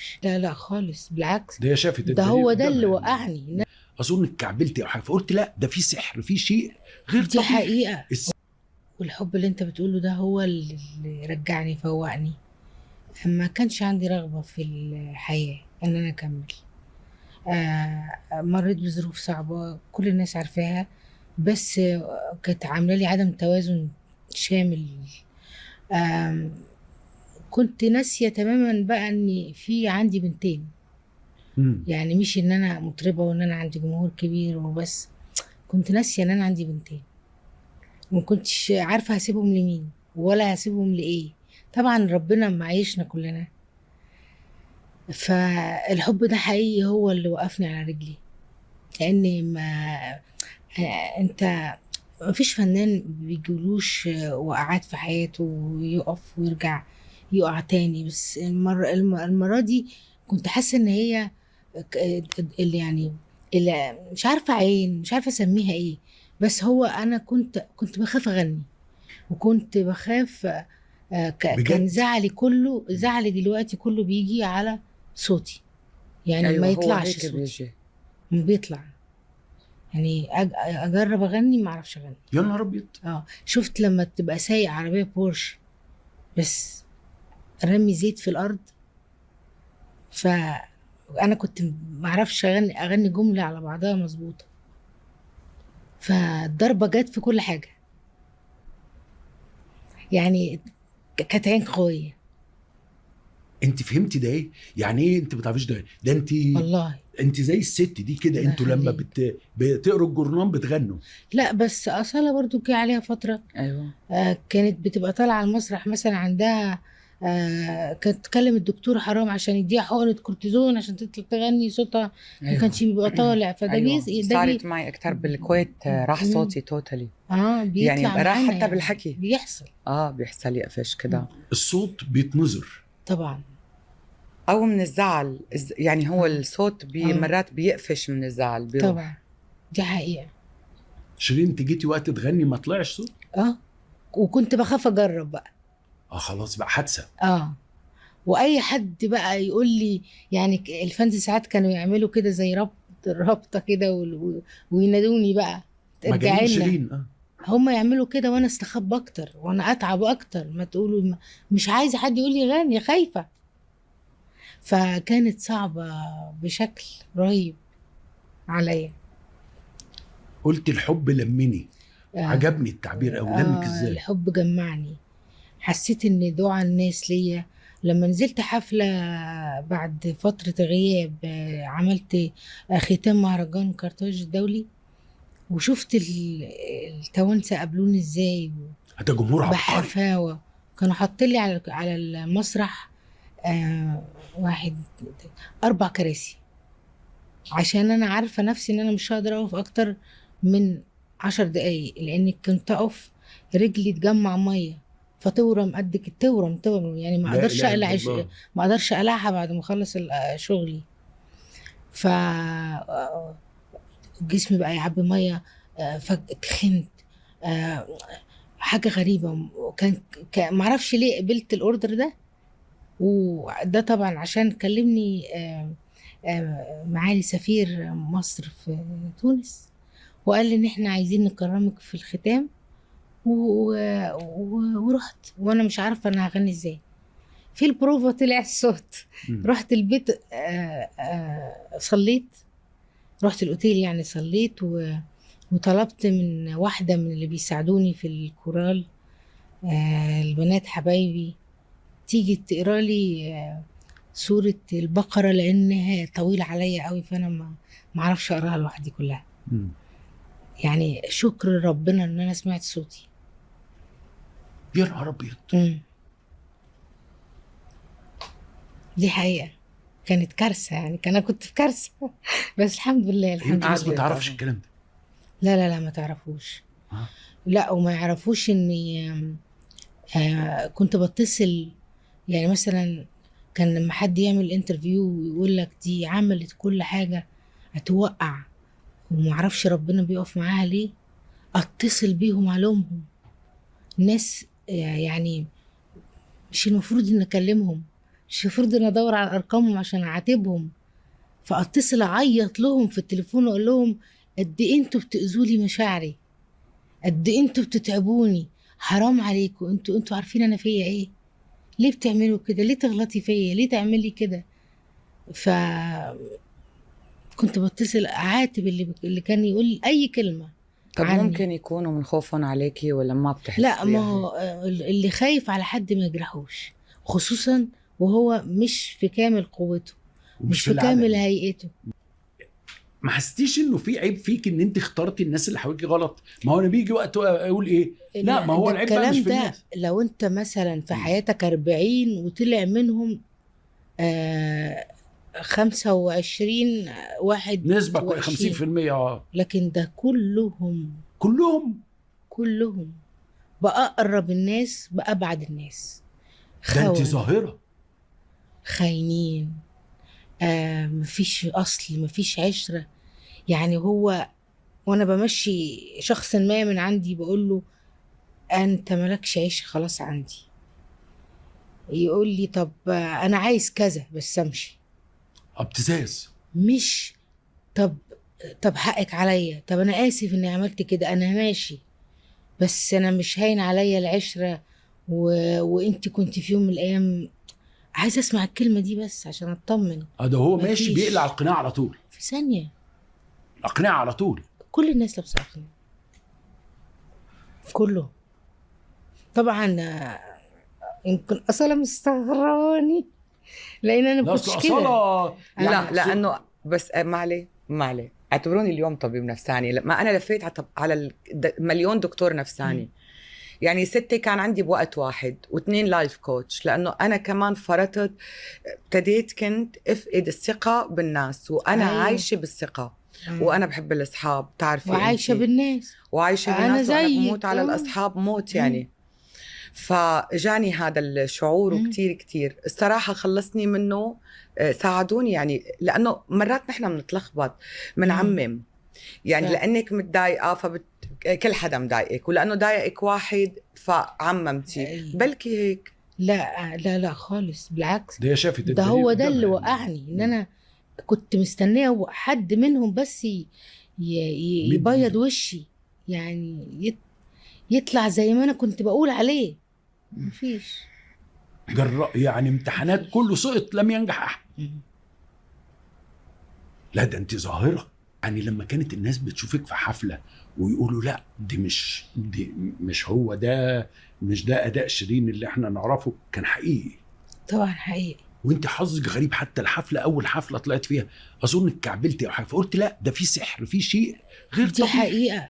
وحش، لا لا خالص، بالعكس ده هي شافت ده هو ده اللي قدامها وقعني. اظن اتكعبلتي او حاجه، فقلت لا ده في سحر، في شيء غير دي طبيعي. حقيقة. والحب اللي انت بتقوله ده هو اللي رجعني فوقني. ما كانش عندي رغبة في الحياة ان انا اكمل. مريت بظروف صعبة كل الناس عارفاها، بس كانت عاملة لي عدم توازن شامل. آم، كنت ناسية تماما بقى ان في عندي بنتين. يعني مش ان انا مطربة وان انا عندي جمهور كبير وبس، كنت ناسية ان انا عندي بنتين. ما كنتش عارفة هسيبهم لمين ولا هسيبهم لإيه. طبعا ربنا معيشنا كلنا. فالحب ده حقيقي هو اللي وقفني على رجلي. لأن ما انت مفيش فنان بيجيلوش وقعات في حياته ويقف ويرجع يقع تاني. بس المرة دي كنت حاسة ان هي اللي يعني اللي مش عارفة عين، مش عارفة اسميها ايه. بس هو انا كنت بخاف اغني، وكنت بخاف. كان بجد؟ زعلي دلوقتي كله بيجي على صوتي. يعني ايوه ما هو يطلعش هيك صوتي، بيجي. ما بيطلع. يعني اجرب اغني ما اعرفش اغني. يا نهار ابيض. شفت لما تبقى سايق عربيه بورش بس رمي زيت في الارض. فانا كنت ما اعرفش اغني جمله على بعضها مظبوطه. فالضربه جت في كل حاجه. يعني كانت عين قويه. انت فهمتي ده ايه؟ يعني ايه انت ما تعرفيش ده انت والله انت زي الست دي كده. الله انتوا لما يخليك. بتقروا الجورنال بتغنوا. لا بس أصالة برضو جه عليها فترة. ايوه كانت بتبقى طالعة على المسرح مثلا عندها. كانت تكلم الدكتور حرام عشان يديها حقنة كورتيزون عشان تطلع تغني صوتها. ما ايوه كانش بيبقى طالع. فده ايوه ده صارت معي اكثر بالكويت، راح صوتي توتالي. يعني بيطلع راح معانا حتى يعني بالحكي. بيحصل. بيحصل يقفش كده. الصوت بيتنظر طبعا. او من الزعل، يعني هو الصوت آه. مرات بيقفش من الزعل بيروح. طبعا دي حقيقة. شيرين انت جيتي وقت تغني ما طلعش صوت؟ وكنت بخاف اجرب بقى. خلاص بقى حادثه. واي حد بقى يقول لي، يعني الفانز ساعات كانوا يعملوا كده زي رابطه كده وينادوني بقى مجانين ارجعي لنا. شيرين. هم يعملوا كده وانا استخبى اكتر وانا اتعب اكتر. ما تقولوا مش عايزه حد يقول لي غني، خايفه. فكانت صعبه بشكل رهيب عليا. قلت الحب لمني. عجبني التعبير قوي. لمك ازاي؟ الحب جمعني. حسيت ان دعاء الناس ليا لما نزلت حفلة بعد فترة غياب. عملت ختام مهرجان كارتاج الدولي، وشفت التوانسة قابلوني ازاي ده جمهور عبقري. بحفاوة. كانوا حاطين لي على المسرح 4 كراسي، عشان انا عارفة نفسي ان انا مش هقدر اقف اكتر من 10 دقايق، لاني كنت اقف رجلي تجمع مية فتورم قدك. تورم يعني ما لا اقدرش إله إلا اقلع الله. ما اقدرش اقلعها بعد ما اخلص شغلي. ف جسمي بقى يعبي ميه. فتخنت. حاجه غريبه. وكان معرفش ليه قبلت الاوردر ده. وده طبعا عشان كلمني معالي سفير مصر في تونس، وقال لي ان احنا عايزين نكرمك في الختام. ورحت وانا مش عارفه انا هغني ازاي. في البروفا طلع الصوت. رحت البيت صليت. رحت الاوتيل يعني صليت وطلبت من واحده من اللي بيساعدوني في الكورال، البنات حبايبي، تيجي تقرا لي سوره البقره لانها طويله عليا قوي، فانا ما اعرفش اقراها لوحدي كلها. يعني شكر ربنا ان انا سمعت صوتي. يا نهار ابيض. دي حقيقه كانت كارثه. يعني انا كنت في كارثه بس الحمد لله يمكن الناس ما تعرفش الكلام ده. لا ما تعرفوش. لا وما يعرفوش اني كنت بتصل. يعني مثلا كان لما حد يعمل انترفيو ويقول لك دي عملت كل حاجه هتوقع ومعرفش ربنا بيقف معاها ليه، اتصل بيهم علومهم. ناس يعني مش المفروض ان اكلمهم، مش المفروض ان ادور على ارقامهم عشان اعاتبهم؟ فاتصل اعيط لهم في التليفون واقول لهم قد ايه انتوا بتاذوا لي مشاعري، قد ايه انتوا بتتعبوني، حرام عليكم، انتوا عارفين انا فيا ايه، ليه بتعملوا كده، ليه تغلطي فيا، ليه تعملي كده. ف كنت بتصل اعاتب اللي كان يقول اي كلمه طب عني. ممكن يكونوا من خوفهم عليكي ولا ما بتحسي؟ لا، ما هو اللي خايف على حد ما يجرحوش، خصوصا وهو مش في كامل قوته، مش في كامل العالم. هيئته. ما حسيتيش انه في عيب فيك ان انت اخترتي الناس اللي حواليكي غلط؟ ما هو انا بيجي وقت اقول ايه، لا ما هو ده العيب بقى الكلام مش في ده الناس. لو انت مثلا في حياتك 40 وطلع منهم 25 واحد نسبة وعشرين. 50%. لكن ده كلهم كلهم. بأقرب الناس بأبعد الناس، ده انت خونة، ظاهرة. خاينين، مفيش أصل، مفيش عشرة. يعني هو وانا بمشي شخص ما من عندي بقول له انت مالكش عيش خلاص عندي، يقول لي طب انا عايز كذا بس امشي. ابتزاز. مش طب حقك عليا، طب انا اسف اني عملت كده، انا ماشي، بس انا مش هاين عليا العشرة وانت كنت في يوم من الايام. عايزه اسمع الكلمة دي بس عشان اطمن. ده هو ماشي مفيش. بيقلع القناع على طول، في ثانية اقنعه على طول. كل الناس لابسة أقنعة، كله. طبعا يمكن أصلا مستغرباني لأن أنا لا ما كنتش اصل كده. اصاله يعني لا لانه بس معلي اعتبروني اليوم طبيب نفساني، ما انا لفيت على مليون دكتور نفساني. يعني 6 كان عندي بوقت واحد، و2 لايف كوتش، لانه انا كمان ابتديت كنت افقد الثقه بالناس، وانا أيوة. عايشه بالثقه. وانا بحب الاصحاب، تعرفي وعايشة انتي. بالناس، وعايشه أنا بالناس، وانا زيك. بموت على الاصحاب موت يعني. فجاني هذا الشعور، وكتير كتير الصراحة خلصني منه. ساعدوني يعني، لأنه مرات نحن بنتلخبط، بنعمم يعني. صح. لأنك متضايقة كل حدا مضايقك، ولأنه ضايقك واحد فعممتي، بلكي هيك. لا لا لا خالص، بالعكس. ده شافت ده الدليل هو ده اللي قدامها وقعني، إن أنا كنت مستنية حد منهم بس يبيض وشي، يعني يطلع زي ما أنا كنت بقول عليه. مفيش. يعني امتحانات كله سقط لم ينجح احد. لا ده انت ظاهرة. يعني لما كانت الناس بتشوفك في حفلة ويقولوا لا دي مش هو ده، مش ده اداء شيرين اللي احنا نعرفه، كان حقيقي. طبعا حقيقي. وانت حظك غريب، حتى الحفلة اول حفلة طلعت فيها اظن اتكعبلتي او حاجة، فقلت لا ده في سحر، في شيء غير دي طبيعي. حقيقة.